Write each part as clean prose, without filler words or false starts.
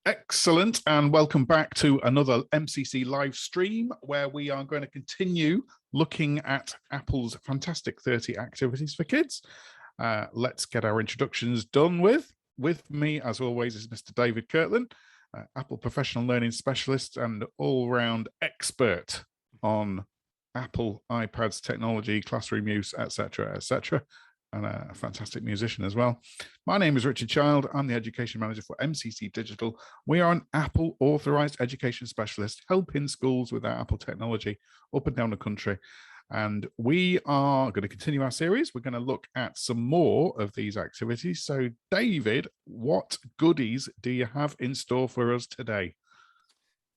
Excellent, and welcome back to another MCC live stream where we are going to continue looking at Apple's fantastic 30 activities for kids. Let's get our introductions done with. With me, as always, is Mr. David Kirtland, Apple Professional Learning Specialist and all-round expert on Apple iPads technology, classroom use, etc., etc., and a fantastic musician as well. My name is Richard Child. I'm the Education Manager for MCC Digital. We are an Apple authorized education specialist helping schools with our Apple technology up and down the country. And we are going to continue our series. We're going to look at some more of these activities. So David, what goodies do you have in store for us today?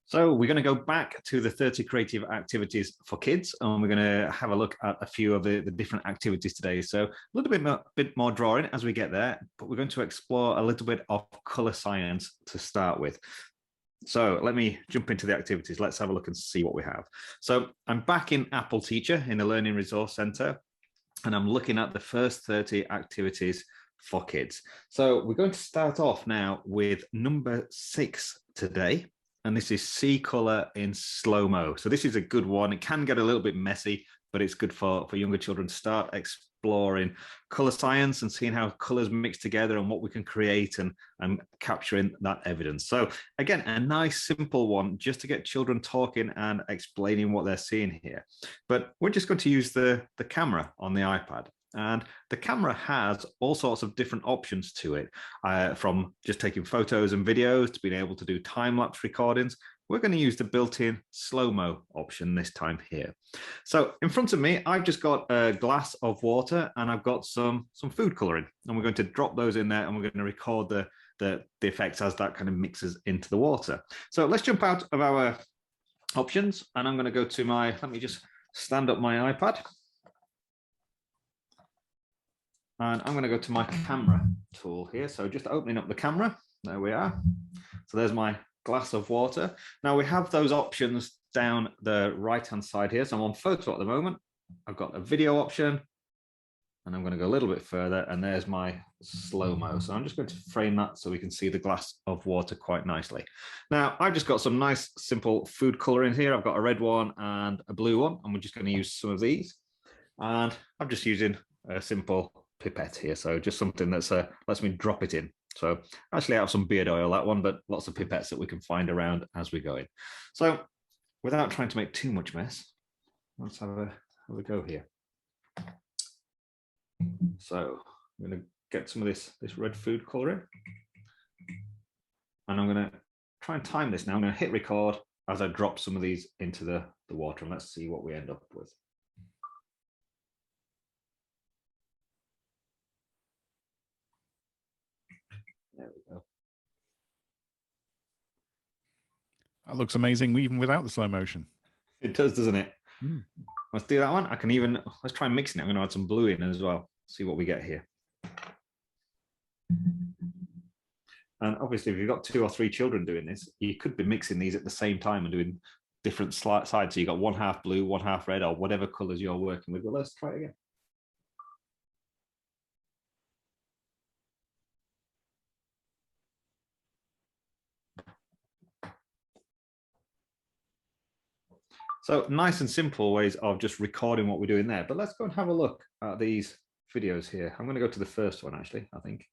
So we're going to go back to the 30 creative activities for kids, and we're going to have a look at a few of the different activities today. So a little bit more drawing as we get there, but we're going to explore a little bit of color science to start with. So let me jump into the activities. Let's have a look and see what we have. So I'm back in Apple Teacher in the Learning Resource Center, and I'm looking at the first 30 activities for kids. So we're going to start off now with number 6 today. And this is See Color in SloMo. So this is a good one. It can get a little bit messy, but it's good for younger children to start exploring color science and seeing how colors mix together and what we can create and capturing that evidence. So again, a nice simple one just to get children talking and explaining what they're seeing here. But we're just going to use the camera on the iPad. And the camera has all sorts of different options to it, from just taking photos and videos to being able to do time-lapse recordings. We're going to use the built-in SloMo option this time here. So in front of me, I've just got a glass of water and I've got some food coloring, and we're going to drop those in there and we're going to record the effects as that kind of mixes into the water. So let's jump out of our options, and I'm going to go to let me just stand up my iPad. And I'm going to go to my camera tool here. So just opening up the camera. There we are. So there's my glass of water. Now we have those options down the right-hand side here. So I'm on photo at the moment. I've got a video option. And I'm going to go a little bit further. And there's my SloMo. So I'm just going to frame that so we can see the glass of water quite nicely. Now I've just got some nice simple food coloring here. I've got a red one and a blue one. And we're just going to use some of these. And I'm just using a simple pipette here, so just something that's lets me drop it in. So actually I have some beard oil, that one, but lots of pipettes that we can find around as we go in. So without trying to make too much mess, let's have a go here. So I'm going to get some of this red food coloring, and I'm going to try and time this now. I'm going to hit record as I drop some of these into the water, and let's see what we end up with. There we go. That looks amazing, even without the slow motion. It does, doesn't it? Mm. Let's do that one. Let's try mixing it. I'm going to add some blue in as well. See what we get here. And obviously, if you've got 2 or 3 children doing this, you could be mixing these at the same time and doing different sides. So you've got 1/2 blue, 1/2 red, or whatever colors you're working with. But let's try it again. So nice and simple ways of just recording what we're doing there. But let's go and have a look at these videos here. I'm going to go to the first one, actually, I think.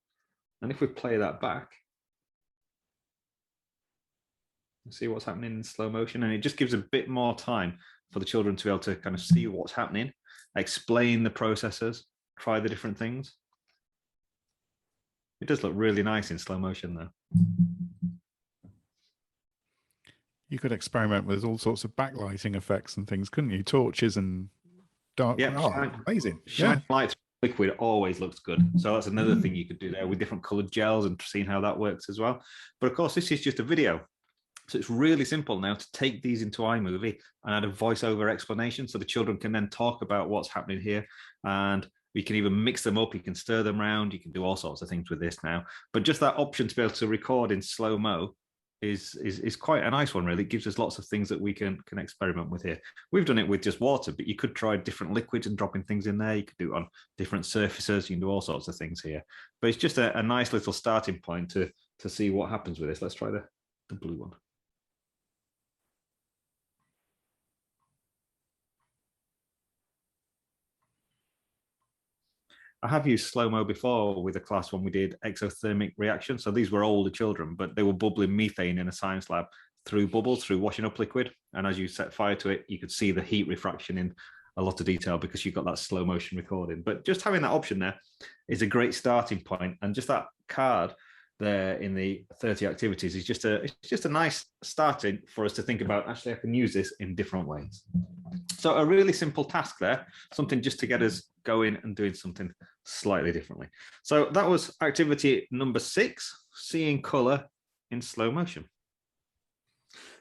And if we play that back, see what's happening in slow motion. And it just gives a bit more time for the children to be able to kind of see what's happening, explain the processes, try the different things. It does look really nice in slow motion, though. You could experiment with all sorts of backlighting effects and things, couldn't you? Torches and dark. Yeah, amazing. Shine light liquid always looks good. So that's another thing you could do there with different colored gels and seeing how that works as well. But of course, this is just a video. So it's really simple now to take these into iMovie and add a voiceover explanation so the children can then talk about what's happening here. And we can even mix them up. You can stir them around. You can do all sorts of things with this now. But just that option to be able to record in slow-mo is quite a nice one, really. It gives us lots of things that we can experiment with here. We've done it with just water, but you could try different liquids and dropping things in there. You could do it on different surfaces. You can do all sorts of things here. But it's just a nice little starting point to see what happens with this. Let's try the blue one. I have used SloMo before with a class when we did exothermic reaction. So these were older children, but they were bubbling methane in a science lab through bubbles, through washing up liquid. And as you set fire to it, you could see the heat refraction in a lot of detail because you've got that slow motion recording. But just having that option there is a great starting point. And just that card there in the 30 activities is just a nice starting for us to think about, actually, I can use this in different ways. So a really simple task there, something just to get us going and doing something slightly differently. So that was activity number 6, seeing color in slow motion.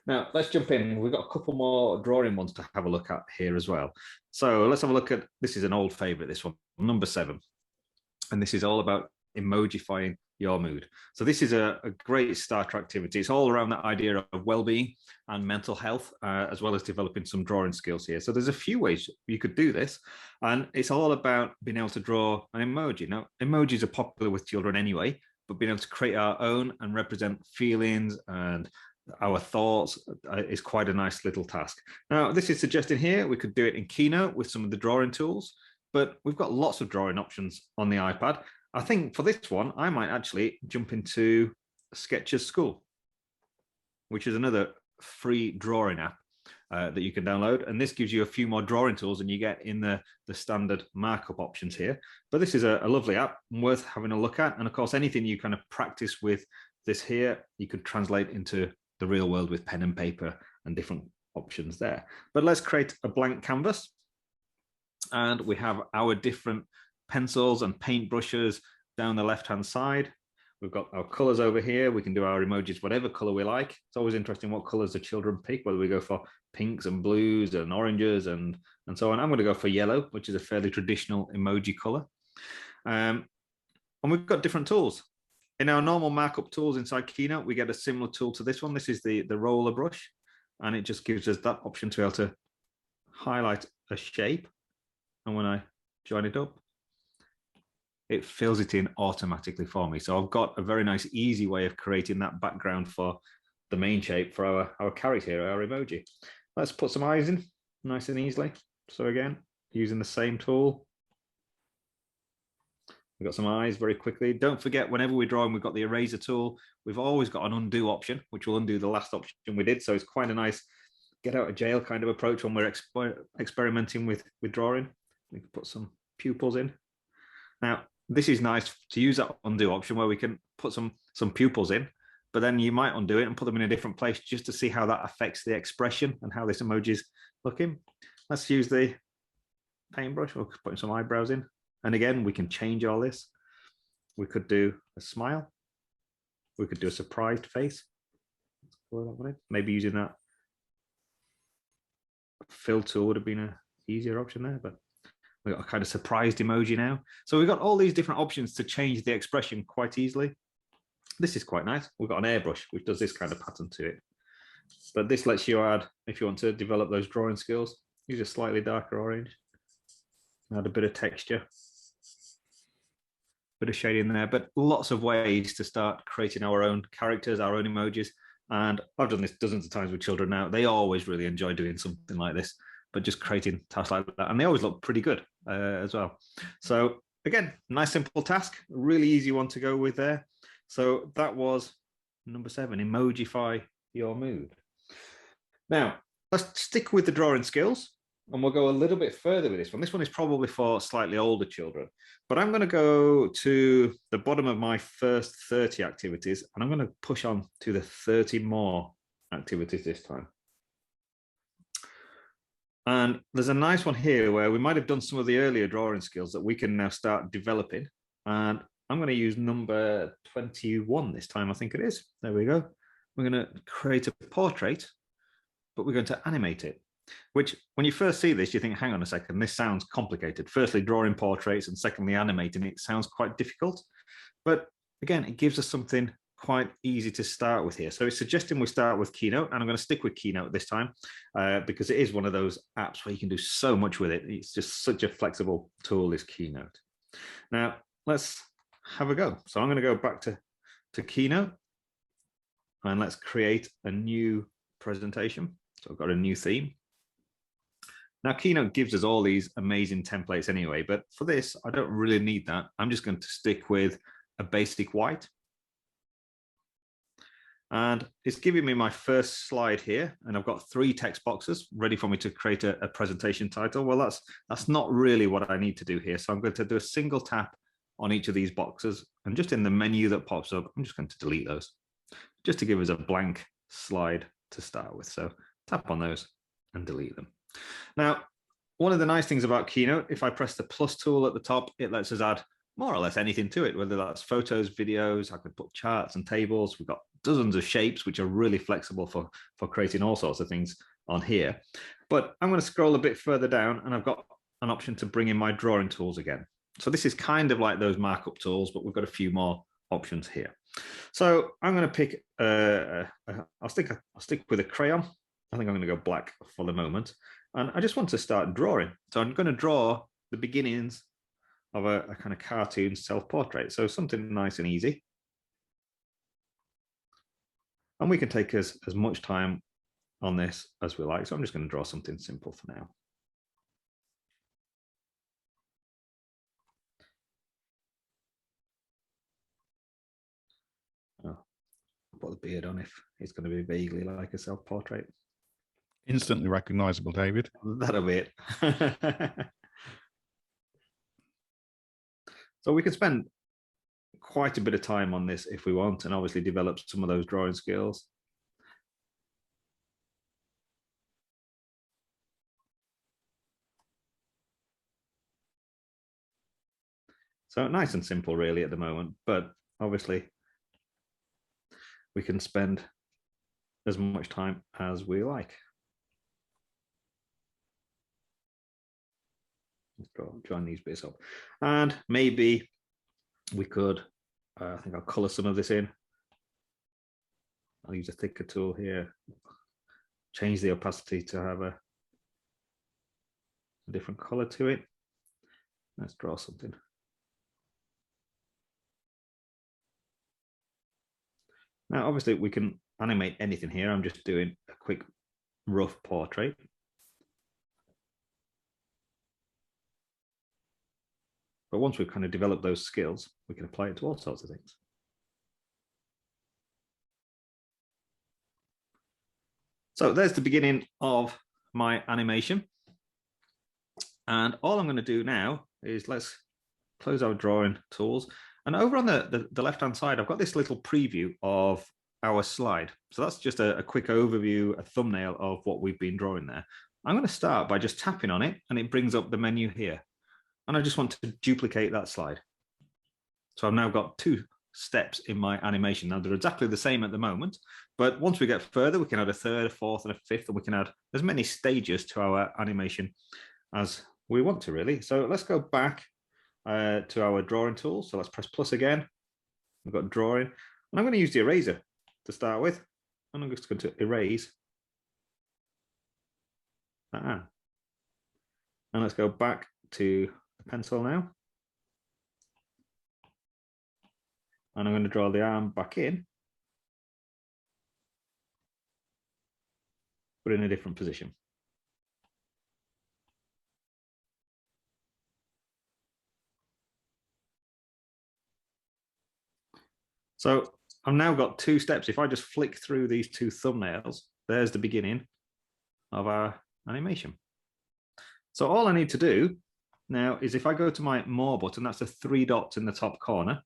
Now let's jump in. We've got a couple more drawing ones to have a look at here as well. So let's have a look at, this is an old favorite, this one, number 7. And this is all about emojifying your mood. So this is a great starter activity. It's all around that idea of well-being and mental health, as well as developing some drawing skills here. So there's a few ways you could do this, and it's all about being able to draw an emoji. Now, emojis are popular with children anyway, but being able to create our own and represent feelings and our thoughts is quite a nice little task. Now, this is suggested here. We could do it in Keynote with some of the drawing tools, but we've got lots of drawing options on the iPad. I think for this one, I might actually jump into Sketches School, which is another free drawing app that you can download. And this gives you a few more drawing tools than you get in the standard markup options here. But this is a lovely app worth having a look at. And of course, anything you kind of practice with this here, you could translate into the real world with pen and paper and different options there. But let's create a blank canvas. And we have our different pencils and paintbrushes down the left-hand side. We've got our colors over here. We can do our emojis, whatever color we like. It's always interesting what colors the children pick, whether we go for pinks and blues and oranges and so on. I'm going to go for yellow, which is a fairly traditional emoji color. And we've got different tools. In our normal markup tools inside Keynote, we get a similar tool to this one. This is the roller brush, and it just gives us that option to be able to highlight a shape. And when I join it up, it fills it in automatically for me. So I've got a very nice, easy way of creating that background for the main shape for our character here, our emoji. Let's put some eyes in nice and easily. So again, using the same tool. We've got some eyes very quickly. Don't forget, whenever we're drawing, we've got the eraser tool. We've always got an undo option, which will undo the last option we did. So it's quite a nice get out of jail kind of approach when we're experimenting with drawing. We can put some pupils in. Now, this is nice to use that undo option where we can put some pupils in, but then you might undo it and put them in a different place just to see how that affects the expression and how this emoji is looking. Let's use the paintbrush. We'll put some eyebrows in. And again, we can change all this. We could do a smile. We could do a surprised face. Maybe using that fill tool would have been an easier option there, but we've got a kind of surprised emoji now. So we've got all these different options to change the expression quite easily. This is quite nice. We've got an airbrush, which does this kind of pattern to it. But this lets you add, if you want to develop those drawing skills, use a slightly darker orange. Add a bit of texture. Bit of shading there, but lots of ways to start creating our own characters, our own emojis. And I've done this dozens of times with children now. They always really enjoy doing something like this, but just creating tasks like that. And they always look pretty good as well. So again, nice, simple task, really easy one to go with there. So that was number 7, emojify your mood. Now, let's stick with the drawing skills. And we'll go a little bit further with this one. This one is probably for slightly older children, but I'm going to go to the bottom of my first 30 activities, and I'm going to push on to the 30 more activities this time. And there's a nice one here where we might have done some of the earlier drawing skills that we can now start developing. And I'm going to use number 21 this time, I think it is. There we go. We're going to create a portrait, but we're going to animate it. Which, when you first see this, you think, hang on a second, this sounds complicated. Firstly, drawing portraits, and secondly, animating it sounds quite difficult. But again, it gives us something quite easy to start with here. So it's suggesting we start with Keynote, and I'm going to stick with Keynote this time because it is one of those apps where you can do so much with it. It's just such a flexible tool, this Keynote. Now, let's have a go. So I'm going to go back to Keynote. and let's create a new presentation. So I've got a new theme. Now, Keynote gives us all these amazing templates anyway, but for this, I don't really need that. I'm just going to stick with a basic white. And it's giving me my first slide here, and I've got 3 text boxes ready for me to create a presentation title. Well, that's not really what I need to do here. So I'm going to do a single tap on each of these boxes, and just in the menu that pops up, I'm just going to delete those, just to give us a blank slide to start with. So tap on those and delete them. Now, one of the nice things about Keynote, if I press the plus tool at the top, it lets us add more or less anything to it, whether that's photos, videos. I could put charts and tables. We've got dozens of shapes, which are really flexible for creating all sorts of things on here. But I'm going to scroll a bit further down, and I've got an option to bring in my drawing tools again. So this is kind of like those markup tools, but we've got a few more options here. So I'm going to pick, I'll stick with a crayon. I think I'm going to go black for the moment. And I just want to start drawing. So I'm going to draw the beginnings of a kind of cartoon self-portrait. So something nice and easy. And we can take as much time on this as we like. So I'm just going to draw something simple for now. Oh, I'll put the beard on if it's going to be vaguely like a self-portrait. Instantly recognizable, David. That'll be it. So we can spend quite a bit of time on this if we want, and obviously develop some of those drawing skills. So nice and simple really at the moment, but obviously we can spend as much time as we like. Let's join these bits up. And maybe we could, I think I'll color some of this in. I'll use a thicker tool here, change the opacity to have a different color to it. Let's draw something. Now, obviously we can animate anything here. I'm just doing a quick rough portrait. But once we've kind of developed those skills, we can apply it to all sorts of things. So there's the beginning of my animation. And all I'm going to do now is let's close our drawing tools. And over on the left-hand side, I've got this little preview of our slide. So that's just a quick overview, a thumbnail of what we've been drawing there. I'm going to start by just tapping on it, and it brings up the menu here. And I just want to duplicate that slide. So I've now got 2 steps in my animation. Now they're exactly the same at the moment, but once we get further, we can add a 3rd, a 4th, and a 5th, and we can add as many stages to our animation as we want to really. So let's go back to our drawing tool. So let's press plus again. We've got drawing, and I'm going to use the eraser to start with. And I'm just going to erase that. And let's go back to the pencil now. And I'm going to draw the arm back in, but in a different position. So I've now got 2 steps. If I just flick through these 2 thumbnails, there's the beginning of our animation. So all I need to do now is if I go to my More button, that's the 3 dots in the top corner,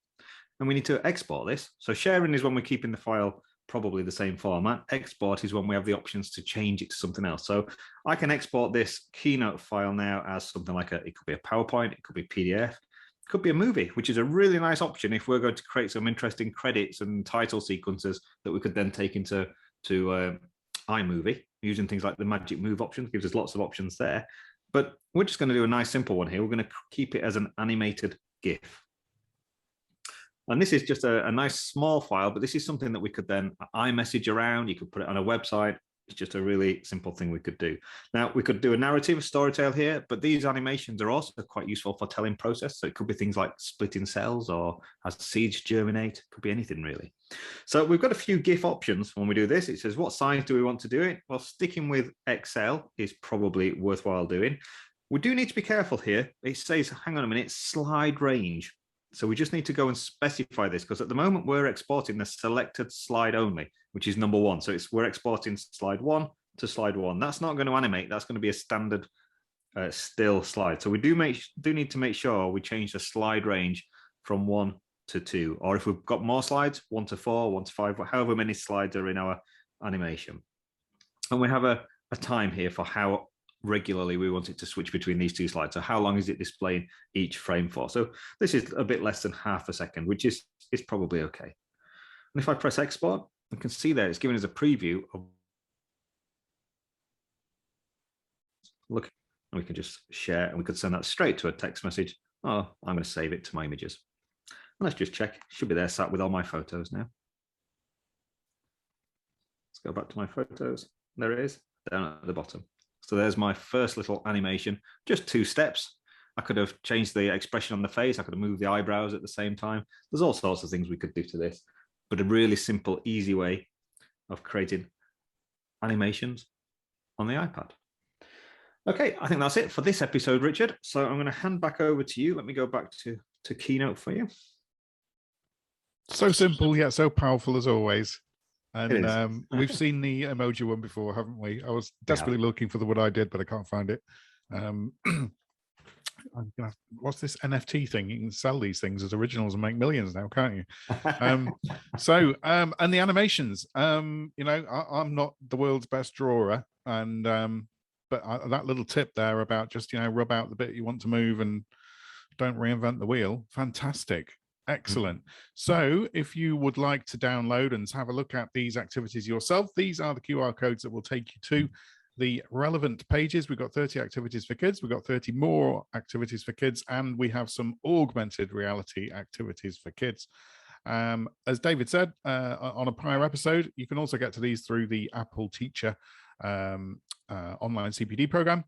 and we need to export this. So sharing is when we're keeping the file probably the same format. Export is when we have the options to change it to something else. So I can export this Keynote file now as something like it could be a PowerPoint, it could be PDF, it could be a movie, which is a really nice option if we're going to create some interesting credits and title sequences that we could then take into iMovie using things like the magic move option. Gives us lots of options there. But we're just going to do a nice simple one here. We're going to keep it as an animated GIF. And this is just a nice small file, but this is something that we could then iMessage around. You could put it on a website, It's just a really simple thing we could do. Now, we could do a narrative, a story tale here, but these animations are also quite useful for telling process. So it could be things like splitting cells or as seeds germinate, could be anything really. So we've got a few GIF options when we do this. It says, what size do we want to do it? Well, sticking with XL is probably worthwhile doing. We do need to be careful here. It says, hang on a minute, slide range. So we just need to go and specify this because at the moment we're exporting the selected slide only, which is number 1. So we're exporting slide 1 to slide 1. That's not going to animate. That's going to be a standard still slide. So we do need to make sure we change the slide range from 1 to 2, or if we've got more slides, 1 to 4, 1 to 5, however many slides are in our animation. And we have a time here for how regularly we want it to switch between these two slides. So how long is it displaying each frame for? So this is a bit less than half a second, which is probably okay. And if I press export, you can see there it's giving us a preview of look, and we can just share and we could send that straight to a text message. Oh, I'm going to save it to my images. And let's just check. It should be there sat with all my photos now. Let's go back to my photos. There it is, down at the bottom. So there's my first little animation, just 2 steps. I could have changed the expression on the face. I could have moved the eyebrows at the same time. There's all sorts of things we could do to this, but a really simple, easy way of creating animations on the iPad. Okay, I think that's it for this episode, Richard. So I'm going to hand back over to you. Let me go back to Keynote for you. So simple, yet so powerful as always. And we've seen the emoji one before, haven't we? I was desperately looking for the one I did, but I can't find it. What's this NFT thing? You can sell these things as originals and make millions now, can't you? And the animations, I'm not the world's best drawer, and but that little tip there about just rub out the bit you want to move and don't reinvent the wheel, fantastic. Excellent. So if you would like to download and have a look at these activities yourself, these are the QR codes that will take you to the relevant pages. We've got 30 activities for kids. We've got 30 more activities for kids, and we have some augmented reality activities for kids. As David said on a prior episode, you can also get to these through the Apple Teacher online CPD program.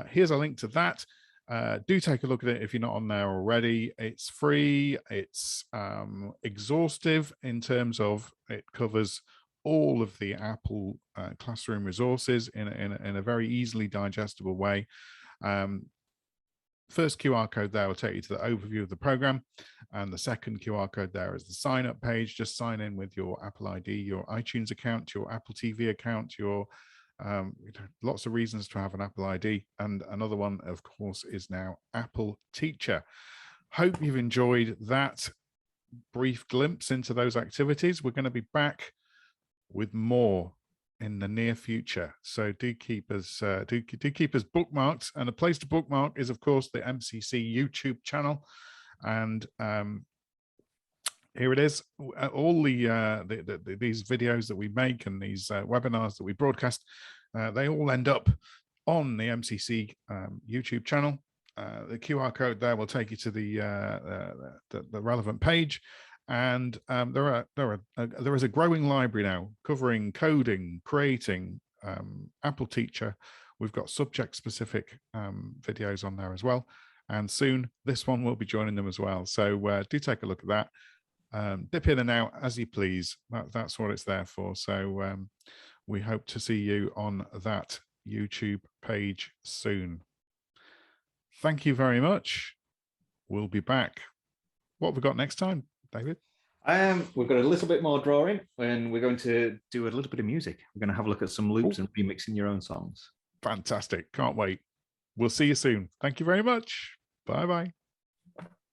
Here's a link to that. Do take a look at it if you're not on there already. It's free. It's exhaustive in terms of it covers all of the Apple classroom resources in a very easily digestible way. First QR code there will take you to the overview of the program, and the second QR code there is the sign up page. Just sign in with your Apple ID, your iTunes account, your Apple TV account, your lots of reasons to have an Apple ID, and another one of course is now Apple Teacher. Hope you've enjoyed that brief glimpse into those activities. We're going to be back with more in the near future, so do keep us bookmarked, and a place to bookmark is of course the MCC YouTube channel. And here it is. All these videos that we make and these webinars that we broadcast, they all end up on the MCC YouTube channel. The QR code there will take you to the relevant page, and there is a growing library now covering coding, creating, Apple Teacher. We've got subject-specific videos on there as well, and soon this one will be joining them as well. So do take a look at that. Dip in and out as you please. That's what it's there for. So we hope to see you on that YouTube page soon. Thank you very much. We'll be back. What have we got next time, David? We've got a little bit more drawing, and we're going to do a little bit of music. We're going to have a look at some loops and remixing your own songs. Fantastic. Can't wait. We'll see you soon. Thank you very much. Bye-bye.